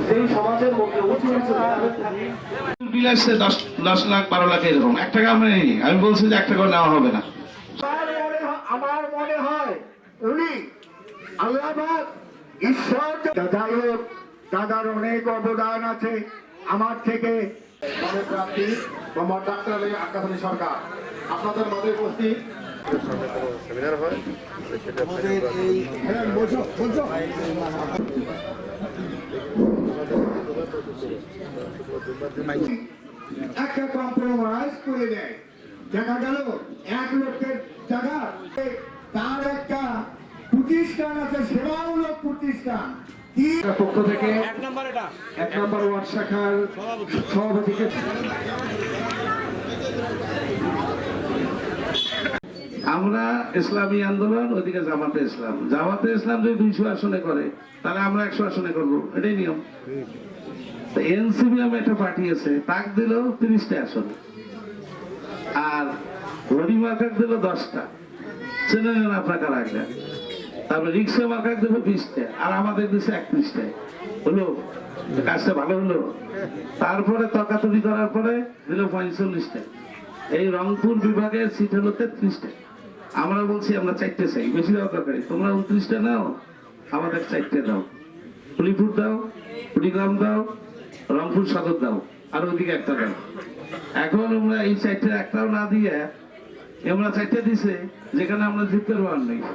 সেই সমাজের মধ্যে উঁচু উঁচু বিলাসে 10 লাখ 12 লাখ এরকম এক টাকা আমরা নেই। আমি বলছি যে 1 টাকা নেওয়া হবে না। আমার মনে হয় উনি আল্লাহবাদ ঈশ্বর। যাই হোক, দাদার অনেক অবদান আছে আমার থেকে। প্রার্থী মোহাম্মদ ডাক্তার আলী আক্কাস আলী সরকার আপনাদের মাঝে উপস্থিত। সেমিনার হয় একটা কম্প্রোমাইজ করে দেয়। দেখা গেল 1 লক্ষের জায়গা তার একটা প্রতিষ্ঠান আছে, সেবামূলক প্রতিষ্ঠান। পক্ষ থেকে 1 নম্বর ওয়ার্ড শাখার সভাপতিকে আমরা ইসলামী আন্দোলন, ওইদিকে জামাতে ইসলাম। জামাতে ইসলাম যদি 200 আসনে করে তাহলে আমরা 100 আসনে করবো, এটাই নিয়ম। এনসিপি নামে একটা পার্টি আছে, তাক দিল 30টা আসন, আর হরি মার্কাক দিল 10টা। চেনে নেন আপনার কারা একটা। তারপরে রিক্সা মার্কাক দিল 20টা, আর আমাদের দিচ্ছে 31টায়। হলো কাজটা ভালো হলো। তারপরে তর্কাতর্কি করার পরে দিল 45টা। এই রংপুর বিভাগের সিট হলো 33টা। আমরা বলছি আমরা 4টে চাই, বেশি দেওয়া দরকারি। তোমরা 29টা নাও, আমাদের 4টে দাও। হলিপুর দাও, কুড়িগ্রাম দাও, রংপুর সদর দাও, আর ওদিকে একটা দাও। এখন আমরা এই 4টে একটাও না দিয়ে আমরা 4টে দিছে যেখানে আমরা জিততে পারবার নেই।